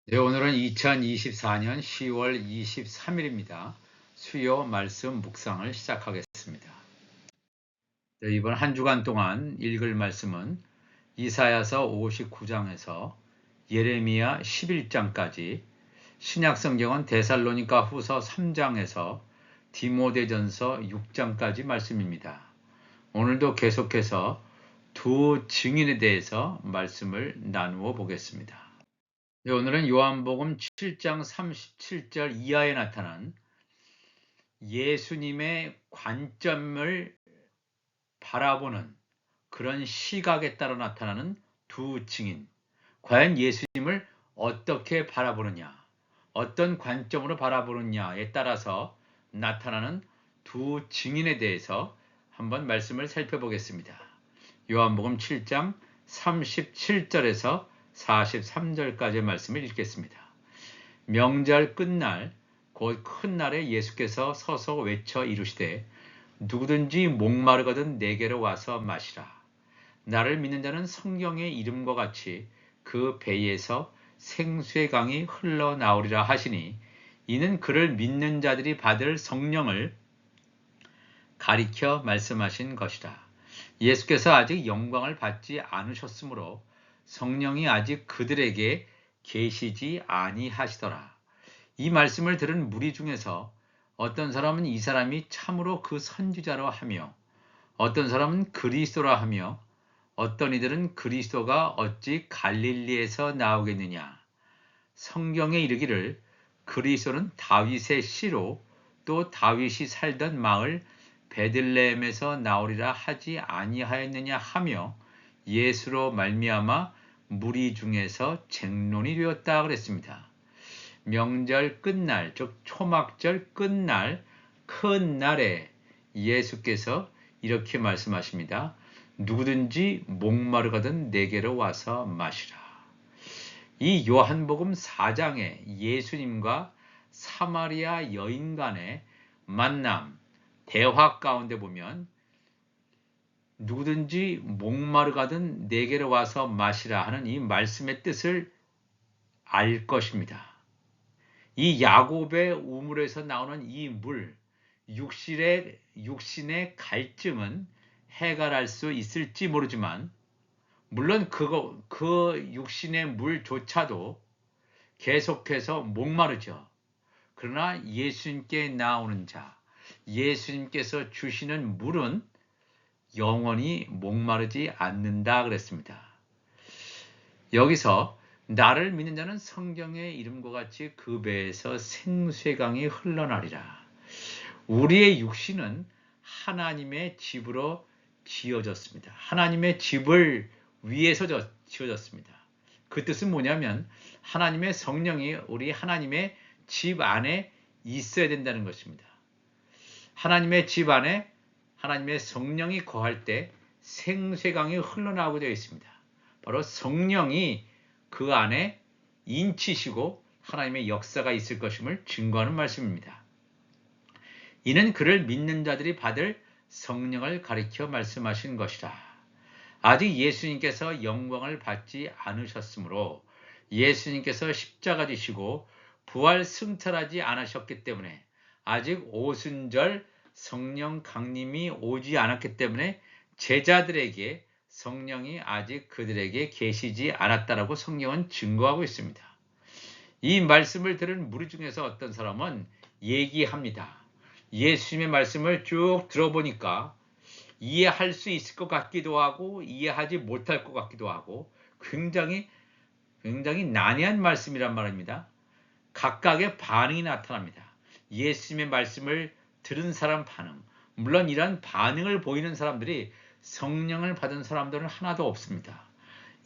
네, 오늘은 2024년 10월 23일입니다. 수요 말씀 묵상을 시작하겠습니다. 네, 이번 한 주간 동안 읽을 말씀은 이사야서 59장에서 예레미야 11장까지, 신약 성경은 데살로니가 후서 3장에서 디모데전서 6장까지 말씀입니다. 오늘도 계속해서 두 증인에 대해서 말씀을 나누어 보겠습니다. 네, 오늘은 요한복음 7장 37절 이하에 나타난 예수님의 관점을 바라보는 그런 시각에 따라 나타나는 두 증인. 과연 예수님을 어떻게 바라보느냐, 어떤 관점으로 바라보느냐에 따라서 나타나는 두 증인에 대해서 한번 말씀을 살펴보겠습니다. 요한복음 7장 37절에서 43절까지의 말씀을 읽겠습니다. 명절 끝날 곧 큰 날에 예수께서 서서 외쳐 이르시되 누구든지 목마르거든 내게로 와서 마시라. 나를 믿는 자는 성경의 이름과 같이 그 배에서 생수의 강이 흘러나오리라 하시니, 이는 그를 믿는 자들이 받을 성령을 가리켜 말씀하신 것이라. 예수께서 아직 영광을 받지 않으셨으므로 성령이 아직 그들에게 계시지 아니하시더라. 이 말씀을 들은 무리 중에서 어떤 사람은 이 사람이 참으로 그 선지자라 하며, 어떤 사람은 그리스도라 하며, 어떤 이들은 그리스도가 어찌 갈릴리에서 나오겠느냐. 성경에 이르기를 그리스도는 다윗의 씨로 또 다윗이 살던 마을 베들레헴에서 나오리라 하지 아니하였느냐 하며, 예수로 말미암아 무리 중에서 쟁론이 되었다 그랬습니다. 명절 끝날, 즉 초막절 끝날 큰 날에 예수께서 이렇게 말씀하십니다. 누구든지 목마르거든 내게로 와서 마시라. 이 요한복음 4장에 예수님과 사마리아 여인 간의 만남, 대화 가운데 보면 누구든지 목마르거든 내게로 와서 마시라 하는 이 말씀의 뜻을 알 것입니다. 이 야곱의 우물에서 나오는 이 물, 육신의 갈증은 해결할 수 있을지 모르지만, 물론 그 육신의 물조차도 계속해서 목마르죠. 그러나 예수님께 나오는 자, 예수님께서 주시는 물은 영원히 목마르지 않는다 그랬습니다. 여기서 나를 믿는 자는 성경의 이름과 같이 그 배에서 생수의 강이 흘러나리라. 우리의 육신은 하나님의 집으로 지어졌습니다. 하나님의 집을 위해서 지어졌습니다. 그 뜻은 뭐냐면 하나님의 성령이 우리 하나님의 집 안에 있어야 된다는 것입니다. 하나님의 집 안에 하나님의 성령이 거할 때 생수의 강이 흘러나오게 되어 있습니다. 바로 성령이 그 안에 인치시고 하나님의 역사가 있을 것임을 증거하는 말씀입니다. 이는 그를 믿는 자들이 받을 성령을 가리켜 말씀하신 것이라. 아직 예수님께서 영광을 받지 않으셨으므로, 예수님께서 십자가 지시고 부활 승천하지 않으셨기 때문에, 아직 오순절 성령 강림이 오지 않았기 때문에 제자들에게 성령이 아직 그들에게 계시지 않았다라고 성경은 증거하고 있습니다. 이 말씀을 들은 무리 중에서 어떤 사람은 얘기합니다. 예수님의 말씀을 쭉 들어보니까 이해할 수 있을 것 같기도 하고 이해하지 못할 것 같기도 하고 굉장히 난해한 말씀이란 말입니다. 각각의 반응이 나타납니다. 예수님의 말씀을 들은 사람 반응, 물론 이런 반응을 보이는 사람들이 성령을 받은 사람들은 하나도 없습니다.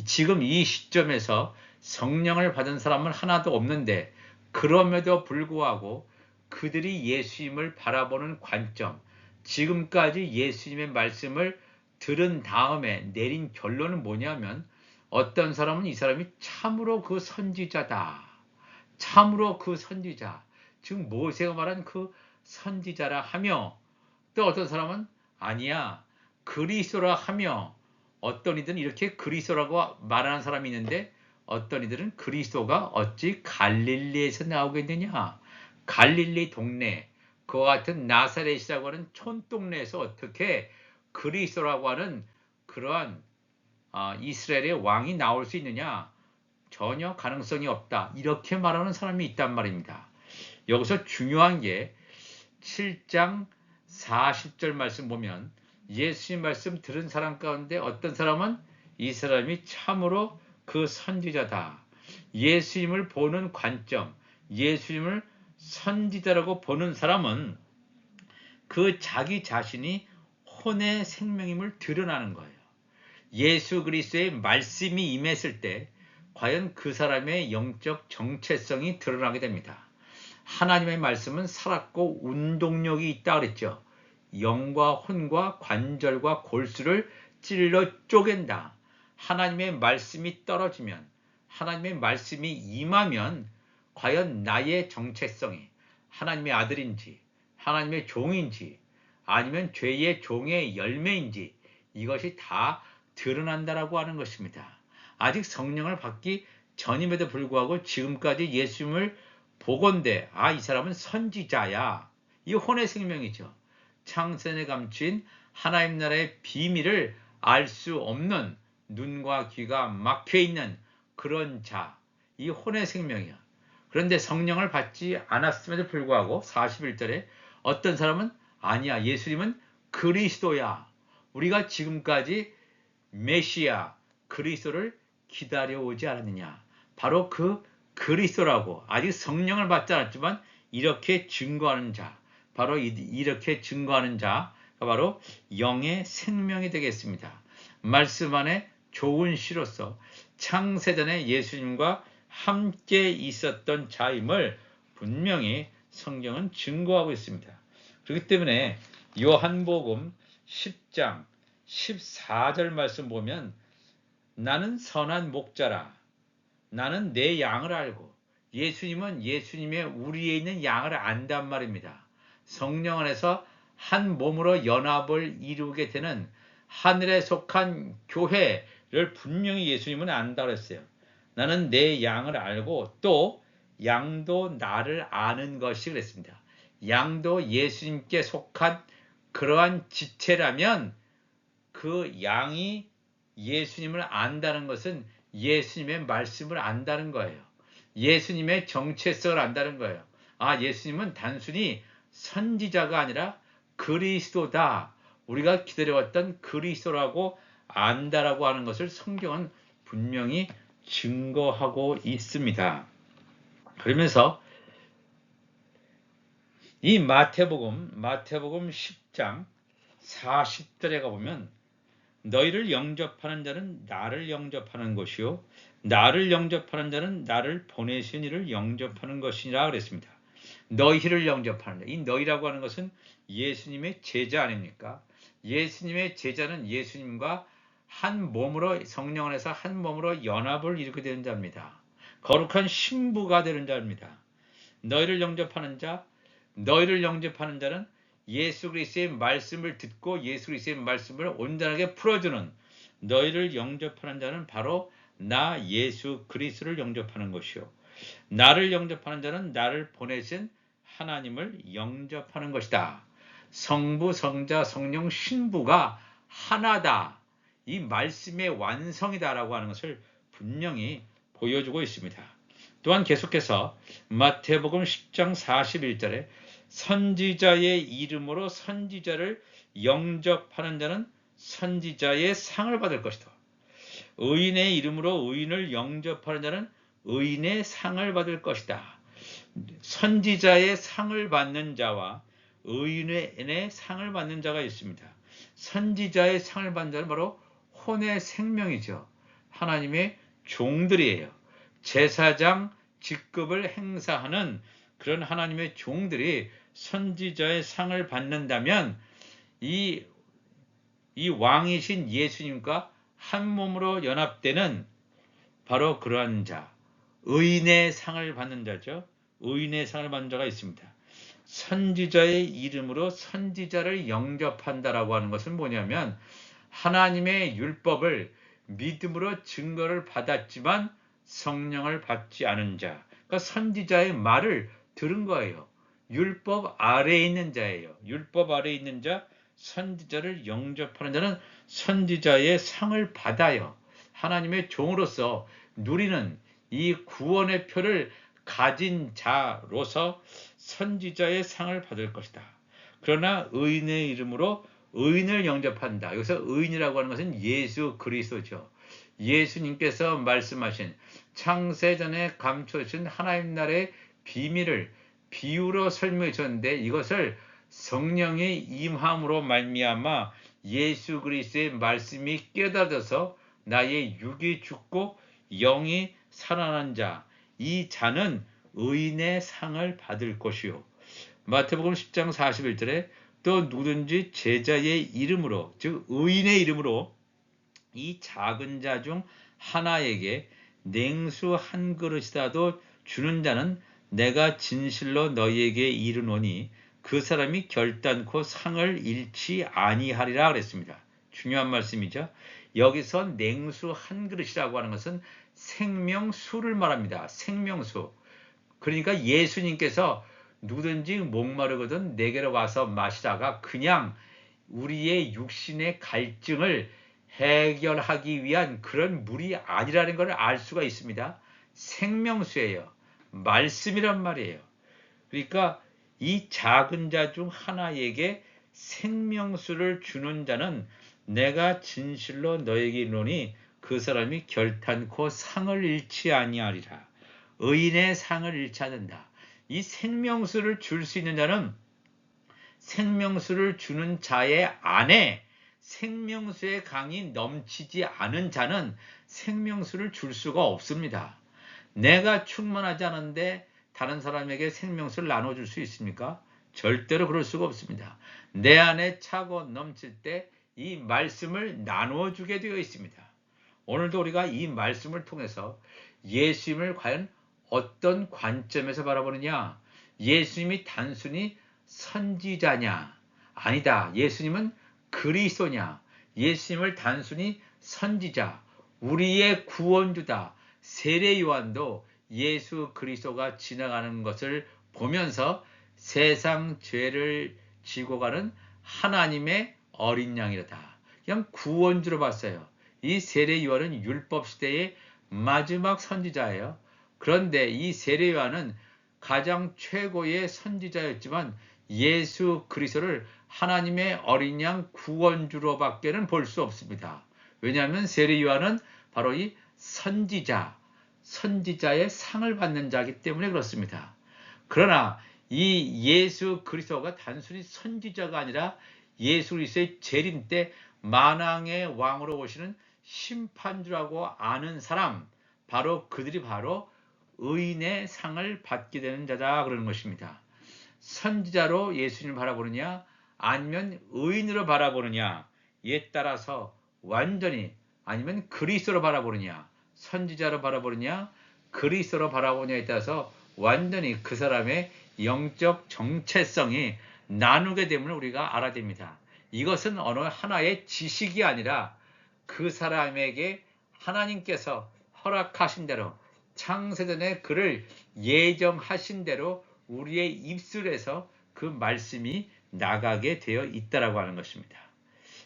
지금 이 시점에서 성령을 받은 사람은 하나도 없는데, 그럼에도 불구하고 그들이 예수님을 바라보는 관점, 지금까지 예수님의 말씀을 들은 다음에 내린 결론은 뭐냐면, 어떤 사람은 이 사람이 참으로 그 선지자다. 참으로 그 선지자, 즉 모세가 말한 그 선지자라 하며, 또 어떤 사람은 아니야, 그리스도라 하며, 어떤 이든 이렇게 그리스도라고 말하는 사람이 있는데 어떤 이들은 그리스도가 어찌 갈릴리에서 나오겠느냐? 갈릴리 동네, 그와 같은 나사렛이라고 하는 촌동네에서 어떻게 그리스도라고 하는 그러한 이스라엘의 왕이 나올 수 있느냐? 전혀 가능성이 없다. 이렇게 말하는 사람이 있단 말입니다. 여기서 중요한 게 7장 40절 말씀 보면 예수님 말씀 들은 사람 가운데 어떤 사람은 이 사람이 참으로 그 선지자다. 예수님을 보는 관점, 예수님을 선지자라고 보는 사람은 그 자기 자신이 혼의 생명임을 드러나는 거예요. 예수 그리스도의 말씀이 임했을 때 과연 그 사람의 영적 정체성이 드러나게 됩니다. 하나님의 말씀은 살았고 운동력이 있다 그랬죠. 영과 혼과 관절과 골수를 찔러 쪼갠다. 하나님의 말씀이 떨어지면, 하나님의 말씀이 임하면 과연 나의 정체성이 하나님의 아들인지, 하나님의 종인지, 아니면 죄의 종의 열매인지 이것이 다 드러난다라고 하는 것입니다. 아직 성령을 받기 전임에도 불구하고 지금까지 예수님을 보건대 이 사람은 선지자야. 이 혼의 생명이죠. 창세에 감추인 하나님 나라의 비밀을 알 수 없는 눈과 귀가 막혀 있는 그런 자, 이 혼의 생명이야. 그런데 성령을 받지 않았음에도 불구하고 41절에 어떤 사람은 아니야, 예수님은 그리스도야. 우리가 지금까지 메시아 그리스도를 기다려오지 않았느냐. 바로 그 그리스도라고 아직 성령을 받지 않았지만 이렇게 증거하는 자, 바로 이렇게 증거하는 자가 바로 영의 생명이 되겠습니다. 말씀 안에 좋은 시로서 창세전에 예수님과 함께 있었던 자임을 분명히 성경은 증거하고 있습니다. 그렇기 때문에 요한복음 10장 14절 말씀 보면 나는 선한 목자라. 나는 내 양을 알고, 예수님은 예수님의 우리에 있는 양을 안단 말입니다. 성령 안에서 한 몸으로 연합을 이루게 되는 하늘에 속한 교회를 분명히 예수님은 안다 그랬어요. 나는 내 양을 알고 또 양도 나를 아는 것이 그랬습니다. 양도 예수님께 속한 그러한 지체라면 그 양이 예수님을 안다는 것은 예수님의 말씀을 안다는 거예요. 예수님의 정체성을 안다는 거예요. 예수님은 단순히 선지자가 아니라 그리스도다. 우리가 기다려왔던 그리스도라고 안다라고 하는 것을 성경은 분명히 증거하고 있습니다. 그러면서 이 마태복음 10장 40절에 가보면 너희를 영접하는 자는 나를 영접하는 것이요 나를 영접하는 자는 나를 보내신 이를 영접하는 것이니라 그랬습니다. 너희를 영접하는 자. 이 너희라고 하는 것은 예수님의 제자 아닙니까? 예수님의 제자는 예수님과 한 몸으로 성령 안에서 한 몸으로 연합을 이루게 되는 자입니다. 거룩한 신부가 되는 자입니다. 너희를 영접하는 자는 예수 그리스도의 말씀을 듣고 예수 그리스도의 말씀을 온전하게 풀어주는 너희를 영접하는 자는 바로 나 예수 그리스도를 영접하는 것이요 나를 영접하는 자는 나를 보내신 하나님을 영접하는 것이다. 성부, 성자, 성령, 신부가 하나다. 이 말씀의 완성이다라고 하는 것을 분명히 보여주고 있습니다. 또한 계속해서 마태복음 10장 41절에 선지자의 이름으로 선지자를 영접하는 자는 선지자의 상을 받을 것이다. 의인의 이름으로 의인을 영접하는 자는 의인의 상을 받을 것이다. 선지자의 상을 받는 자와 의인의 상을 받는 자가 있습니다. 선지자의 상을 받는 자는 바로 혼의 생명이죠. 하나님의 종들이에요. 제사장 직급을 행사하는 그런 하나님의 종들이 선지자의 상을 받는다면 이 왕이신 예수님과 한 몸으로 연합되는 바로 그러한 자, 의인의 상을 받는 자죠. 의인의 상을 받는 자가 있습니다. 선지자의 이름으로 선지자를 영접한다라고 하는 것은 뭐냐면 하나님의 율법을 믿음으로 증거를 받았지만 성령을 받지 않은 자. 그러니까 선지자의 말을 들은 거예요. 율법 아래에 있는 자예요. 율법 아래에 있는 자, 선지자를 영접하는 자는 선지자의 상을 받아요. 하나님의 종으로서 누리는 이 구원의 표를 가진 자로서 선지자의 상을 받을 것이다. 그러나 의인의 이름으로 의인을 영접한다. 여기서 의인이라고 하는 것은 예수 그리스도죠. 예수님께서 말씀하신 창세전에 감춰진 하나님 나라의 비밀을 비유로 설명해 주셨는데, 이것을 성령의 임함으로 말미암아 예수 그리스도의 말씀이 깨달아져서 나의 육이 죽고 영이 살아난 자, 이 자는 의인의 상을 받을 것이요. 마태복음 10장 41절에 또 누구든지 제자의 이름으로, 즉 의인의 이름으로 이 작은 자 중 하나에게 냉수 한 그릇이라도 주는 자는 내가 진실로 너희에게 이르노니 그 사람이 결단코 상을 잃지 아니하리라 그랬습니다. 중요한 말씀이죠. 여기서 냉수 한 그릇이라고 하는 것은 생명수를 말합니다. 생명수. 그러니까 예수님께서 누구든지 목마르거든 내게로 와서 마시다가 그냥 우리의 육신의 갈증을 해결하기 위한 그런 물이 아니라는 것을 알 수가 있습니다. 생명수예요. 말씀이란 말이에요. 그러니까 이 작은 자 중 하나에게 생명수를 주는 자는 내가 진실로 너에게 이르노니 그 사람이 결탄코 상을 잃지 아니하리라. 의인의 상을 잃지 않는다. 이 생명수를 줄 수 있는 자는 생명수를 주는 자의 안에 생명수의 강이 넘치지 않은 자는 생명수를 줄 수가 없습니다. 내가 충만하지 않은데 다른 사람에게 생명수를 나눠줄 수 있습니까? 절대로 그럴 수가 없습니다. 내 안에 차고 넘칠 때 이 말씀을 나누어주게 되어 있습니다. 오늘도 우리가 이 말씀을 통해서 예수님을 과연 어떤 관점에서 바라보느냐? 예수님이 단순히 선지자냐? 아니다. 예수님은 그리스도냐? 예수님을 단순히 선지자, 우리의 구원주다. 세례 요한도 예수 그리스도가 지나가는 것을 보면서 세상 죄를 지고 가는 하나님의 어린 양이다. 그냥 구원주로 봤어요. 이 세례 요한은 율법 시대의 마지막 선지자예요. 그런데 이 세례 요한은 가장 최고의 선지자였지만 예수 그리스도를 하나님의 어린 양 구원주로 밖에는 볼 수 없습니다. 왜냐하면 세례 요한은 바로 이 선지자의 상을 받는 자이기 때문에 그렇습니다. 그러나 이 예수 그리스도가 단순히 선지자가 아니라 예수 그리스도의 재림 때 만왕의 왕으로 오시는 심판주라고 아는 사람, 그들이 바로 의인의 상을 받게 되는 자다 그러는 것입니다. 선지자로 예수님을 바라보느냐 아니면 의인으로 바라보느냐 에 따라서 완전히, 아니면 그리스도로 바라보느냐, 선지자로 바라보느냐 그리스도로 바라보느냐에 따라서 완전히 그 사람의 영적 정체성이 나누게 됨을 우리가 알아야 됩니다. 이것은 어느 하나의 지식이 아니라 그 사람에게 하나님께서 허락하신 대로 창세전에 그를 예정하신 대로 우리의 입술에서 그 말씀이 나가게 되어 있다라고 하는 것입니다.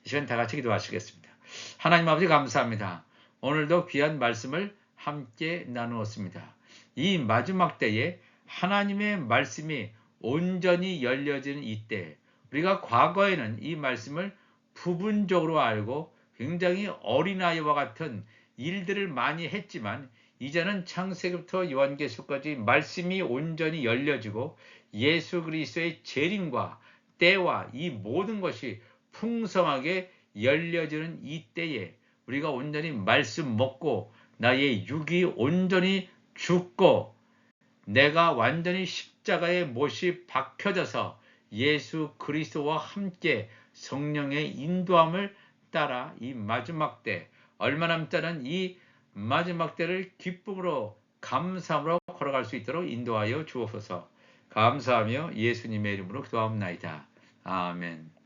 이 시간 다 같이 기도하시겠습니다. 하나님 아버지 감사합니다. 오늘도 귀한 말씀을 함께 나누었습니다. 이 마지막 때에 하나님의 말씀이 온전히 열려지는 이때, 우리가 과거에는 이 말씀을 부분적으로 알고 굉장히 어린아이와 같은 일들을 많이 했지만 이제는 창세기부터 요한계시까지 말씀이 온전히 열려지고 예수 그리스도의 재림과 때와 이 모든 것이 풍성하게 열려지는 이 때에 우리가 온전히 말씀 먹고 나의 육이 온전히 죽고 내가 완전히 십자가에 못이 박혀져서 예수 그리스도와 함께 성령의 인도함을 따라 이 마지막 때, 얼마 남지 않은 이 마지막 때를 기쁨으로 감사함으로 걸어갈 수 있도록 인도하여 주옵소서. 감사하며 예수님의 이름으로 기도합나이다. 아멘.